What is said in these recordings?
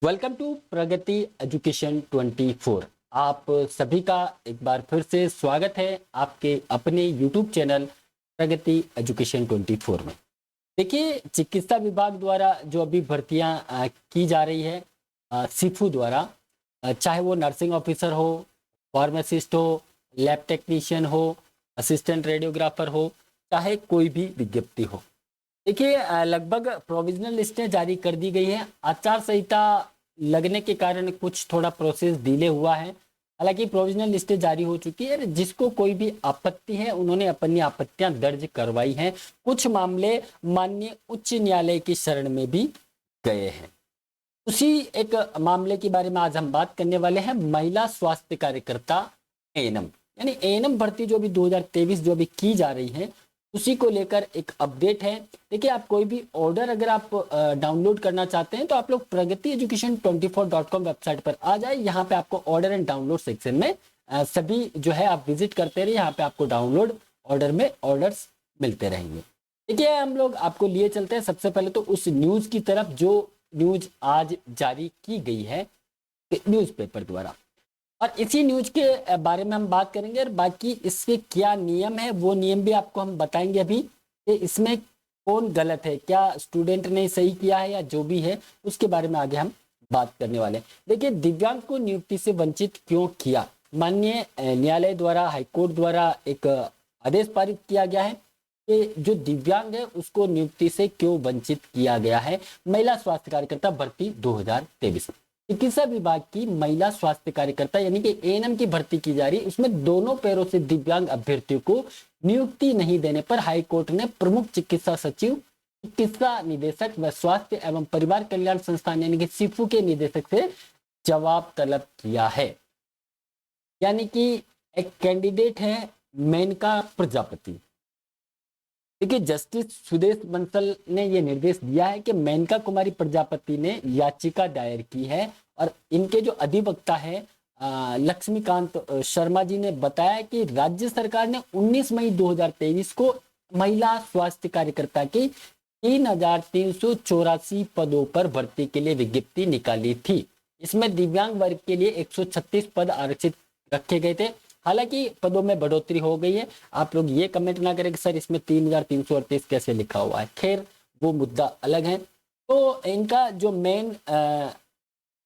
Welcome to Pragati education 24। आप सभी का एक बार फिर से स्वागत है आपके अपने YouTube चैनल प्रगति एजुकेशन 24 में। देखिए, चिकित्सा विभाग द्वारा जो अभी भर्तियां की जा रही है सीफू द्वारा, चाहे वो नर्सिंग ऑफिसर हो, फार्मासिस्ट हो, लैब टेक्नीशियन हो, असिस्टेंट रेडियोग्राफर हो, चाहे कोई भी विज्ञप्ति हो। देखिए, लगभग प्रोविजनल लिस्टें जारी कर दी गई हैं। आचार संहिता लगने के कारण कुछ थोड़ा प्रोसेस डिले हुआ है। हालांकि प्रोविजनल लिस्टें जारी हो चुकी है। जिसको कोई भी आपत्ति है उन्होंने अपनी आपत्तियां दर्ज करवाई हैं। कुछ मामले माननीय उच्च न्यायालय की शरण में भी गए हैं। उसी एक मामले के बारे में आज हम बात करने वाले हैं। महिला स्वास्थ्य कार्यकर्ता एएनएम, यानी एएनएम भर्ती जो भी 2023 जो भी की जा रही है, उसी को लेकर एक अपडेट है। देखिए, आप कोई भी ऑर्डर अगर आप डाउनलोड करना चाहते हैं तो आप लोग प्रगति एजुकेशन 24.com वेबसाइट पर आ जाए। यहाँ पे आपको ऑर्डर एंड डाउनलोड सेक्शन में सभी जो है आप विजिट करते रहिए। यहाँ पे आपको डाउनलोड ऑर्डर में ऑर्डर्स मिलते रहेंगे। देखिए, हम लोग आपको लिए चलते हैं सबसे पहले तो उस न्यूज की तरफ जो न्यूज आज जारी की गई है न्यूज़पेपर द्वारा, और इसी न्यूज के बारे में हम बात करेंगे। और बाकी इसके क्या नियम है वो नियम भी आपको हम बताएंगे अभी कि इसमें कौन गलत है, क्या स्टूडेंट ने सही किया है या जो भी है, उसके बारे में आगे हम बात करने वाले हैं। देखिए, दिव्यांग को नियुक्ति से वंचित क्यों किया। माननीय न्यायालय द्वारा, हाईकोर्ट द्वारा एक आदेश पारित किया गया है कि जो दिव्यांग है उसको नियुक्ति से क्यों वंचित किया गया है। महिला स्वास्थ्य कार्यकर्ता भर्ती 2023 चिकित्सा विभाग की महिला स्वास्थ्य कार्यकर्ता यानी कि एएनएम की भर्ती की जा रही है। उसमें दोनों पैरों से दिव्यांग अभ्यर्थियों को नियुक्ति नहीं देने पर हाईकोर्ट ने प्रमुख चिकित्सा सचिव, चिकित्सा निदेशक व स्वास्थ्य एवं परिवार कल्याण संस्थान यानी कि सीफू के निदेशक से जवाब तलब किया है। यानी कि एक कैंडिडेट है मेनका प्रजापति। देखिए, जस्टिस सुदेश बंसल ने यह निर्देश दिया है कि मेनका कुमारी प्रजापति ने याचिका दायर की है और इनके जो अधिवक्ता है लक्ष्मीकांत शर्मा जी ने बताया कि राज्य सरकार ने 19 मई 2023 को महिला स्वास्थ्य कार्यकर्ता की 3,384 पदों पर भर्ती के लिए विज्ञप्ति निकाली थी। इसमें दिव्यांग वर्ग के लिए 136 पद आरक्षित रखे गए थे। हालांकि पदों में बढ़ोतरी हो गई है। आप लोग ये कमेंट ना करें कि सर इसमें 3,338 कैसे लिखा हुआ है। खैर, वो मुद्दा अलग है। तो इनका जो मेन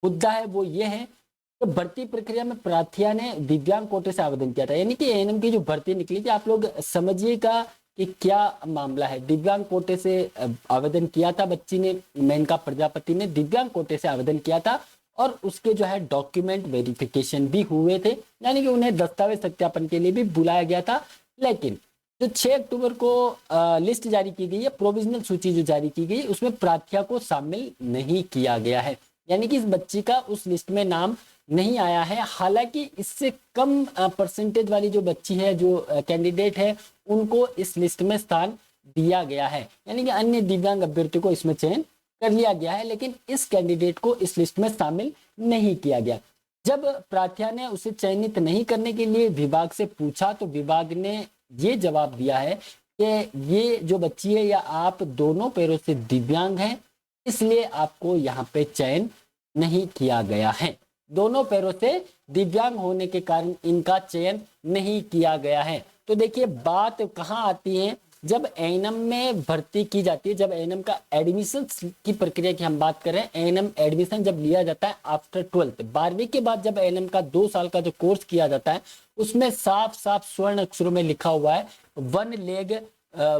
मुद्दा है वो ये है कि भर्ती प्रक्रिया में प्रार्थिया ने दिव्यांग कोटे से आवेदन किया था। यानी कि एएनएम की जो भर्ती निकली थी, आप लोग समझिएगा कि क्या मामला है। दिव्यांग कोटे से आवेदन किया था बच्ची ने, मेनका प्रजापति ने दिव्यांग कोटे से आवेदन किया था और उसके जो है डॉक्यूमेंट वेरिफिकेशन भी हुए थे, यानी कि उन्हें दस्तावेज सत्यापन के लिए भी बुलाया गया था। लेकिन जो 6 अक्टूबर को लिस्ट जारी की गई है, प्रोविजनल सूची जो जारी की गई, उसमें प्रार्थ्या को शामिल नहीं किया गया है। यानी कि इस बच्ची का उस लिस्ट में नाम नहीं आया है। हालांकि इससे कम परसेंटेज वाली जो बच्ची है, जो कैंडिडेट है, उनको इस लिस्ट में स्थान दिया गया है। यानी कि अन्य दिव्यांग अभ्यर्थियों को इसमें चयन कर लिया गया है, लेकिन इस कैंडिडेट को इस लिस्ट में शामिल नहीं किया गया। जब प्रार्थ्या ने उसे चयनित नहीं करने के लिए विभाग से पूछा तो विभाग ने ये जवाब दिया है कि ये जो बच्ची है या आप दोनों पैरों से दिव्यांग हैं, इसलिए आपको यहाँ पे चयन नहीं किया गया है। दोनों पैरों से दिव्यांग होने के कारण इनका चयन नहीं किया गया है। तो देखिए, बात कहाँ आती है जब एएनएम में भर्ती की जाती है, जब एएनएम का एडमिशन की प्रक्रिया की हम बात करें। एएनएम एडमिशन जब लिया जाता है आफ्टर 12th, 12वीं के बाद जब एएनएम का 2 साल का जो कोर्स किया जाता है, उसमें साफ साफ स्वर्ण अक्षरों में लिखा हुआ है 1 लेग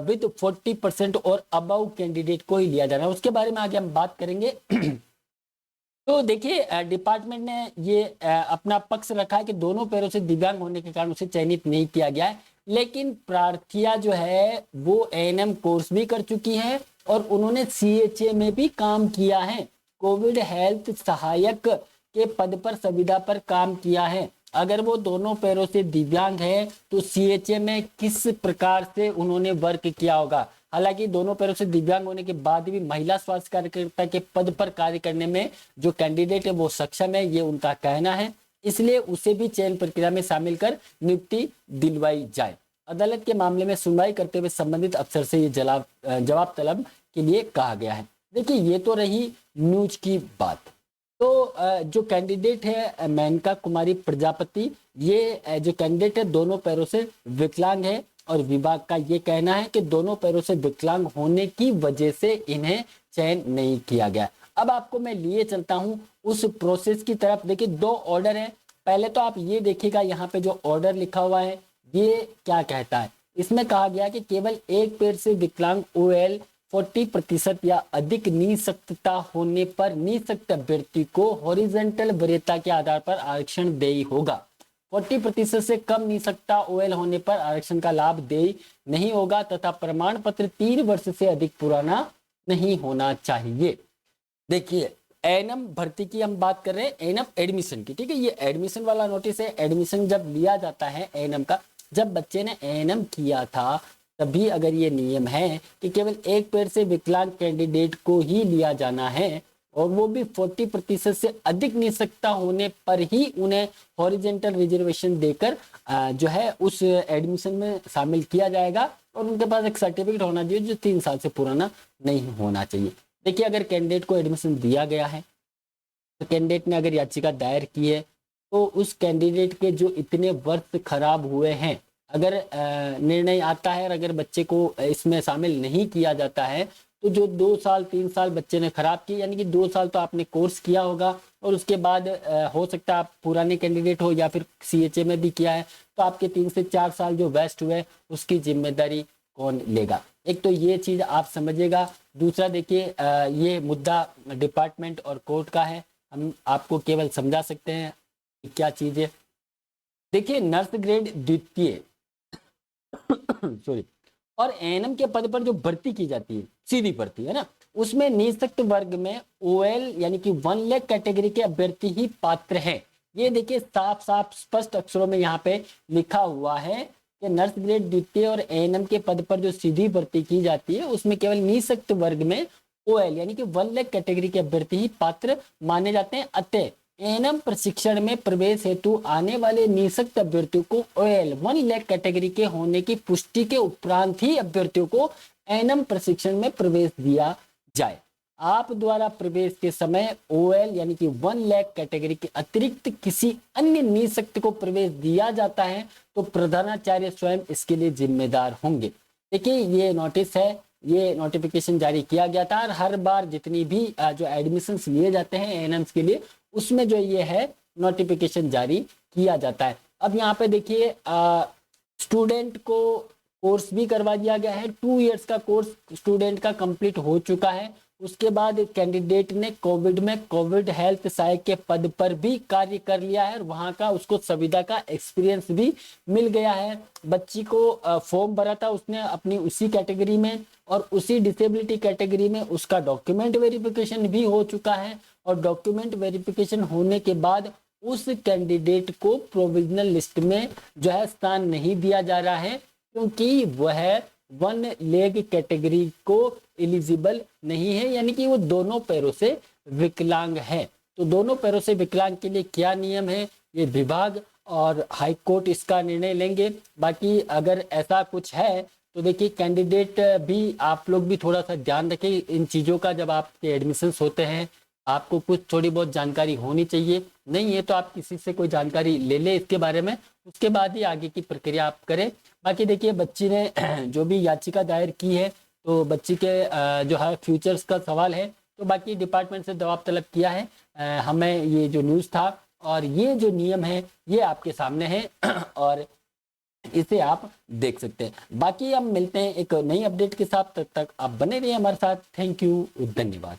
विद 40% और अबव कैंडिडेट को ही लिया जाना है। उसके बारे में आगे हम बात करेंगे। तो देखिए, डिपार्टमेंट ने ये अपना पक्ष रखा है कि दोनों पैरों से दिव्यांग होने के कारण उसे चयनित नहीं किया गया है। लेकिन प्रार्थिया जो है वो एएनएम कोर्स भी कर चुकी है और उन्होंने सीएचए में भी काम किया है। कोविड हेल्थ सहायक के पद पर संविदा पर काम किया है। अगर वो दोनों पैरों से दिव्यांग है तो सीएचए में किस प्रकार से उन्होंने वर्क किया होगा। हालांकि दोनों पैरों से दिव्यांग होने के बाद भी महिला स्वास्थ्य कार्यकर्ता के पद पर कार्य करने में जो कैंडिडेट है वो सक्षम है, ये उनका कहना है। इसलिए उसे भी चयन प्रक्रिया में शामिल कर नियुक्ति दिलवाई जाए। अदालत के मामले में सुनवाई करते हुए संबंधित अफसर से ये जवाब तलब के लिए कहा गया है। देखिए, ये तो रही न्यूज की बात। तो जो कैंडिडेट है मेनका कुमारी प्रजापति, ये जो कैंडिडेट है दोनों पैरों से विकलांग है और विभाग का ये कहना है कि दोनों पैरों से विकलांग होने की वजह से इन्हें चयन नहीं किया गया। अब आपको मैं लिए चलता हूं उस प्रोसेस की तरफ। देखिए 2 ऑर्डर है। पहले तो आप ये देखिएगा यहाँ पे जो ऑर्डर लिखा हुआ है ये क्या कहता है। इसमें कहा गया कि केवल एक पैर से विकलांग OL 40% या अधिक निःशक्तता होने पर निःशक्त अभ्यर्थी को हॉरिजॉन्टल वरीयता के आधार पर आरक्षण देय होगा। 40% से कम निःशक्तता OL होने पर आरक्षण का लाभ देय नहीं होगा तथा प्रमाण पत्र 3 वर्ष से अधिक पुराना नहीं होना चाहिए। देखिए एनएम भर्ती की हम बात कर रहे हैं, एनएम एडमिशन की, ठीक है। ये एडमिशन वाला नोटिस है। एडमिशन जब लिया जाता है एनएम का, जब बच्चे ने एनएम किया था तभी अगर ये नियम है कि केवल एक पैर से विकलांग कैंडिडेट को ही लिया जाना है और वो भी 40% से अधिक निःशक्तता होने पर ही उन्हें हॉरिजॉन्टल रिजर्वेशन देकर जो है उस एडमिशन में शामिल किया जाएगा और उनके पास एक सर्टिफिकेट होना चाहिए जो 3 साल से पुराना नहीं होना चाहिए। देखिए अगर कैंडिडेट को एडमिशन दिया गया है तो कैंडिडेट ने अगर याचिका दायर की है तो उस कैंडिडेट के जो इतने वर्ष खराब हुए हैं, अगर निर्णय आता है और अगर बच्चे को इसमें शामिल नहीं किया जाता है तो जो 2 साल 3 साल बच्चे ने खराब किए, यानी कि 2 साल तो आपने कोर्स किया होगा और उसके बाद हो सकता है आप पुराने कैंडिडेट हो या फिर CHA में भी किया है, तो आपके 3 से 4 साल जो वेस्ट हुए उसकी जिम्मेदारी कौन लेगा। एक तो ये चीज आप समझिएगा। दूसरा देखिए ये मुद्दा डिपार्टमेंट और कोर्ट का है, हम आपको केवल समझा सकते हैं कि क्या चीज है। देखिए नर्स ग्रेड द्वितीय सॉरी और एएनएम के पद पर जो भर्ती की जाती है, सीधी भर्ती है ना, उसमें निःशक्त वर्ग में OL यानी कि 1 लाख कैटेगरी के अभ्यर्थी ही पात्र हैं। ये देखिए साफ साफ स्पष्ट अक्षरों में यहाँ पे लिखा हुआ है कि नर्स ग्रेड द्वितीय और एएनएम के पद पर जो सीधी भर्ती की जाती है उसमें केवल निःशक्त वर्ग में OL यानी कि 1 लाख कैटेगरी के अभ्यर्थी ही पात्र माने जाते हैं। अतः एएनएम प्रशिक्षण में प्रवेश हेतु आने वाले निःशक्त अभ्यर्थियों को OL 1 लाख कैटेगरी के होने की पुष्टि के उपरांत ही अभ्यर्थियों को एएनएम प्रशिक्षण में प्रवेश दिया जाए। आप द्वारा प्रवेश के समय OL यानी कि 1 लाख कैटेगरी के अतिरिक्त किसी अन्य निःशक्त को प्रवेश दिया जाता है तो प्रधानाचार्य स्वयं इसके लिए जिम्मेदार होंगे। देखिए ये नोटिस है, ये नोटिफिकेशन जारी किया गया था और हर बार जितनी भी जो एडमिशंस लिए जाते हैं एएनएम्स के लिए उसमें जो ये है नोटिफिकेशन जारी किया जाता है। अब यहाँ पे देखिए स्टूडेंट को कोर्स भी करवा दिया गया है। 2 इयर्स का कोर्स स्टूडेंट का कंप्लीट हो चुका है। उसके बाद कैंडिडेट ने कोविड में कोविड हेल्थ सहायक के पद पर भी कार्य कर लिया है और वहाँ का उसको सुविधा का एक्सपीरियंस भी मिल गया है। बच्ची को फॉर्म भरा था उसने अपनी उसी कैटेगरी में और उसी डिसेबिलिटी कैटेगरी में उसका डॉक्यूमेंट वेरिफिकेशन भी हो चुका है और डॉक्यूमेंट वेरिफिकेशन होने के बाद उस कैंडिडेट को प्रोविजनल लिस्ट में जो है स्थान नहीं दिया जा रहा है क्योंकि वह 1 लेग कैटेगरी को एलिजिबल नहीं है, यानी कि वो दोनों पैरों से विकलांग है। तो दोनों पैरों से विकलांग के लिए क्या नियम है ये विभाग और हाई कोर्ट इसका निर्णय लेंगे। बाकी अगर ऐसा कुछ है तो देखिए कैंडिडेट भी आप लोग भी थोड़ा सा ध्यान रखें इन चीज़ों का। जब आपके एडमिशन्स होते हैं आपको कुछ थोड़ी बहुत जानकारी होनी चाहिए, नहीं है तो आप किसी से कोई जानकारी ले ले इसके बारे में, उसके बाद ही आगे की प्रक्रिया आप करें। बाकी देखिए बच्ची ने जो भी याचिका दायर की है तो बच्ची के जो है फ्यूचर्स का सवाल है, तो बाकी डिपार्टमेंट से जवाब तलब किया है। हमें ये जो न्यूज़ था और ये जो नियम है ये आपके सामने है और इसे आप देख सकते हैं। बाकी हम मिलते हैं एक नई अपडेट के साथ, तब तक आप बने रहिए हमारे साथ। थैंक यू, धन्यवाद।